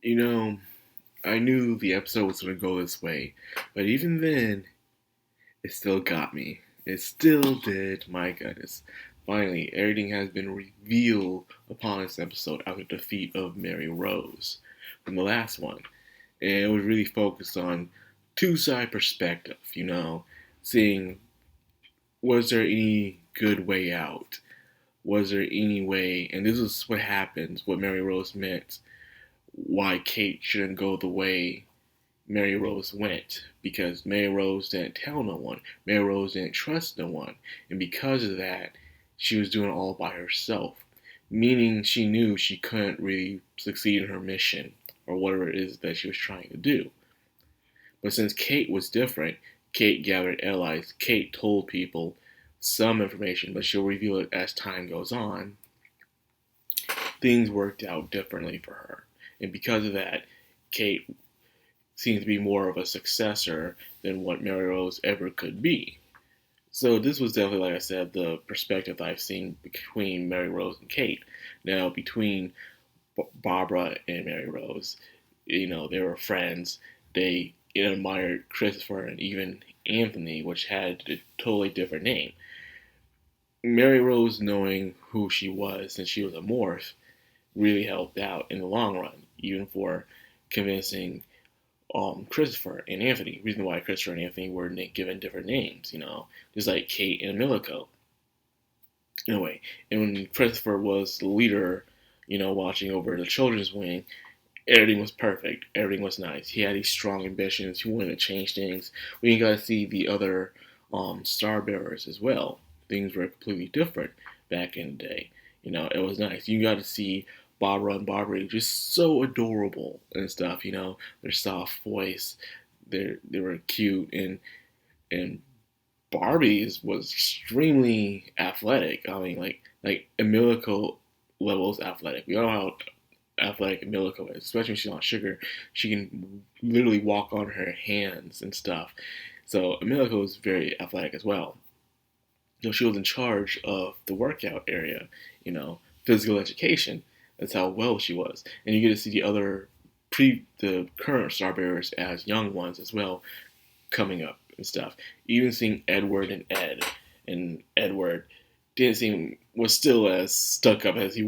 You know, I knew the episode was going to go this way, but even then, it still got me. It still did, my goodness. Finally, everything has been revealed upon this episode after the defeat of Mary Rose from the last one. And it was really focused on two-side perspective, seeing was there any good way out? Was there any way, and this is what happens, what Mary Rose meant, why Kate shouldn't go the way Mary Rose went, because Mary Rose didn't tell no one. Mary Rose didn't trust no one. And because of that, she was doing it all by herself. Meaning she knew she couldn't really succeed in her mission or whatever it is that she was trying to do. But since Kate was different, Kate gathered allies. Kate told people some information, but she'll reveal it as time goes on. Things worked out differently for her. And because of that, Kate seems to be more of a successor than what Mary Rose ever could be. So this was definitely, like I said, the perspective I've seen between Mary Rose and Kate. Now, between Barbara and Mary Rose, they were friends. They admired Christopher and even Anthony, which had a totally different name. Mary Rose knowing who she was since she was a morph really helped out in the long run, even for convincing Christopher and Anthony. Reason why Christopher and Anthony were given different names, just like Kate and Milico. In a way, and when Christopher was the leader, watching over the children's wing, everything was perfect. Everything was nice. He had these strong ambitions. He wanted to change things. We got to see the other star bearers as well. Things were completely different back in the day. It was nice. You got to see Barbara and Barbary just so adorable and stuff. Their soft voice, they were cute, and Barbie's was extremely athletic. I mean, like Emilico levels athletic. We all know how athletic Emilico is, especially when she's on sugar. She can literally walk on her hands and stuff. So Emilico is very athletic as well. She was in charge of the workout area, physical education. That's how well she was. And you get to see the current star bearers as young ones as well, coming up and stuff. Even seeing Edward and Ed, and Edward was still as stuck up as he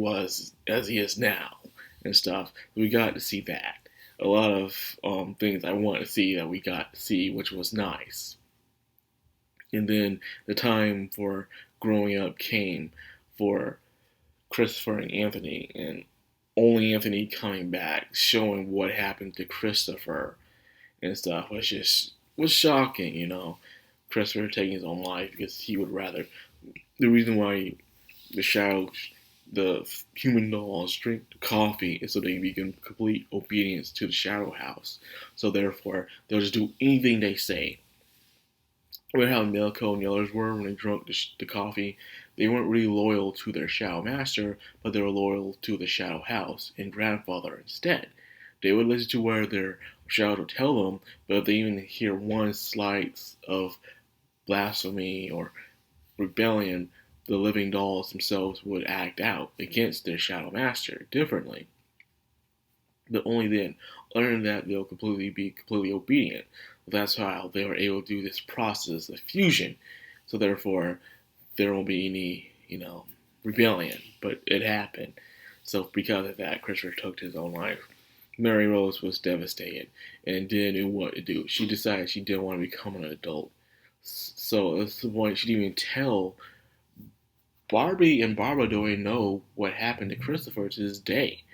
is now and stuff. We got to see that. A lot of things I want to see that we got to see, which was nice. And then the time for growing up came for Christopher and Anthony, and only Anthony coming back, showing what happened to Christopher and stuff was shocking. Christopher taking his own life because he would rather. The reason why the human dolls drink the coffee is so they can be in complete obedience to the Shadow House. So therefore, they'll just do anything they say. Remember how Milko and the others were when they drank the coffee? They weren't really loyal to their Shadow Master, but they were loyal to the Shadow House and Grandfather instead. They would listen to where their Shadow would tell them, but if they even hear one slight of blasphemy or rebellion, the living dolls themselves would act out against their Shadow Master differently. But only then. Other than that, they'll be completely obedient. That's how they were able to do this process of fusion. So therefore, there won't be any, rebellion. But it happened. So because of that, Christopher took his own life. Mary Rose was devastated and didn't know what to do. She decided she didn't want to become an adult. So that's the point. She didn't even tell Barbie, and Barbara don't even know what happened to Christopher to this day.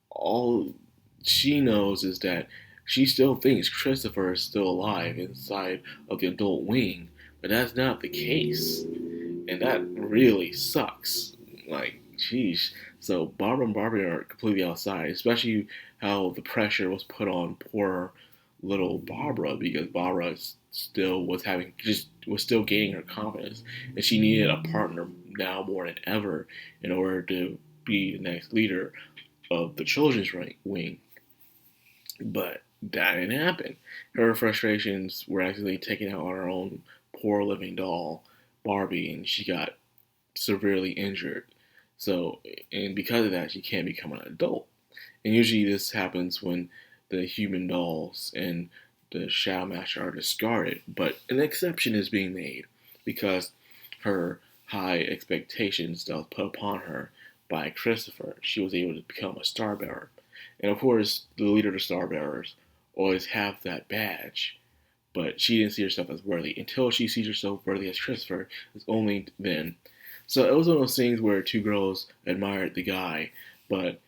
All she knows is that she still thinks Christopher is still alive inside of the adult wing, but that's not the case. And that really sucks. Like, sheesh. So Barbara and Barbie are completely outside, especially how the pressure was put on poor little Barbara, because Barbara still was still gaining her confidence, and she needed a partner now more than ever in order to be the next leader of the children's wing. But that didn't happen. Her frustrations were actually taken out on her own poor living doll, Barbie, and she got severely injured. So, and because of that, she can't become an adult. And usually this happens when the human dolls and the Shadow Master are discarded, but an exception is being made because her high expectations that was put upon her by Christopher, she was able to become a Star Bearer. And of course, the leader of the Star Bearers always have that badge, but she didn't see herself as worthy. Until she sees herself worthy as Christopher, it's only then. So it was one of those things where two girls admired the guy, but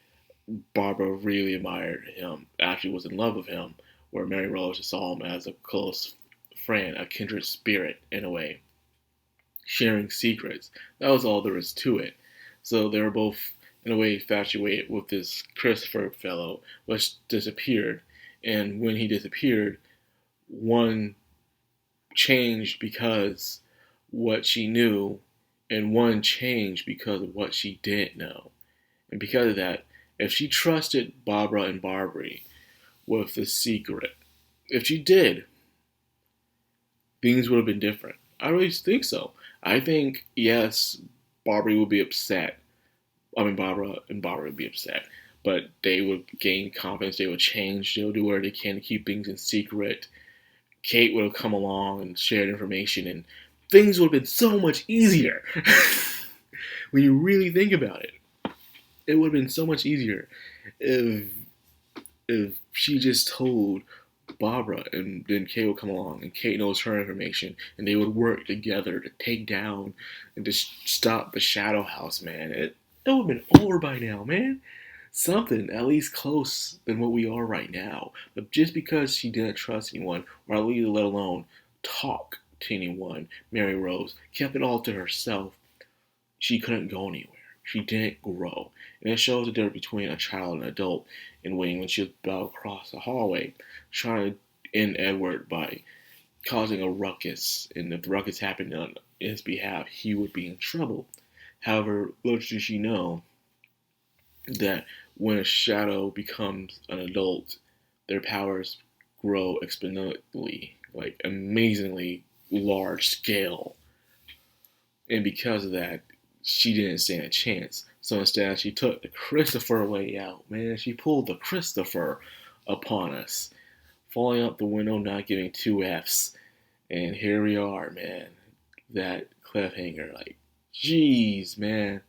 Barbara really admired him, actually was in love with him, where Mary Rose just saw him as a close friend, a kindred spirit in a way, sharing secrets. That was all there was to it. So they were both, in a way, infatuated with this Christopher fellow, which disappeared. And when he disappeared, one changed because what she knew, and one changed because of what she didn't know. And because of that, if she trusted Barbara and Barbary with the secret, if she did, things would have been different. I really think so. I think, yes, Barbary would be upset. I mean, Barbara and Barbary would be upset. But they would gain confidence. They would change. They would do whatever they can to keep things in secret. Kate would have come along and shared information, and things would have been so much easier. When you really think about it, it would have been so much easier if she just told Barbara, and then Kate would come along, and Kate knows her information, and they would work together to take down and to stop the Shadow House, man. It would have been over by now, man. Something at least close than what we are right now. But just because she didn't trust anyone, or at least let alone talk to anyone, Mary Rose kept it all to herself. She couldn't go anywhere. She didn't grow. And it shows the difference between a child and an adult. And when she was about to cross the hallway, trying to end Edward by causing a ruckus. And if the ruckus happened on his behalf, he would be in trouble. However, little did she know that when a shadow becomes an adult, their powers grow exponentially, like amazingly large scale. And because of that, she didn't stand a chance. So instead, she took the Christopher way out, man. She pulled the Christopher upon us, falling out the window, not giving two F's. And here we are, man. That cliffhanger, like, jeez, man.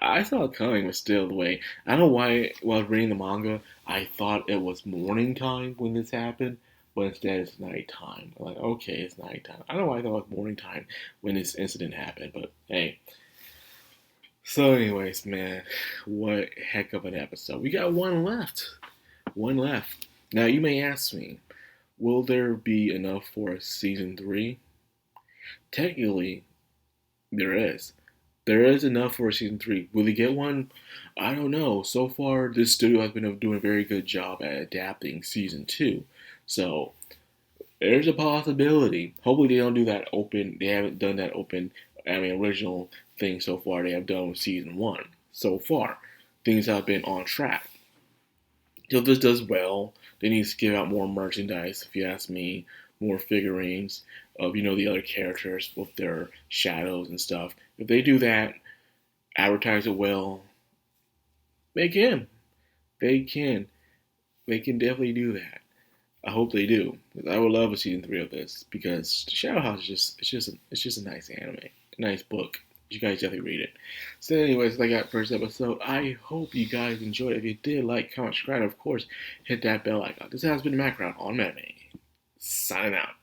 I saw it coming, but still the way. I don't know why, while I was reading the manga, I thought it was morning time when this happened, but instead it's nighttime. I'm like, okay, it's nighttime. I don't know why I thought it was morning time when this incident happened, but hey. So anyways, man, what heck of an episode. We got one left. One left. Now you may ask me, will there be enough for season 3? Technically, there is. There is enough for season 3. Will they get one? I don't know. So far, this studio has been doing a very good job at adapting season 2. So, there's a possibility. Hopefully they don't do that open. They haven't done that original thing so far they have done with season 1. So far, things have been on track. So if this does well, they need to give out more merchandise, if you ask me, more figurines of, the other characters with their shadows and stuff. If they do that, advertise it well, they can. They can. They can definitely do that. I hope they do. I would love a season 3 of this because Shadow House is just a nice anime, a nice book. You guys definitely read it. So anyways, like that first episode, I hope you guys enjoyed it. If you did, like, comment, subscribe, of course, hit that bell icon. This has been Madcrown on Madman. Signing out.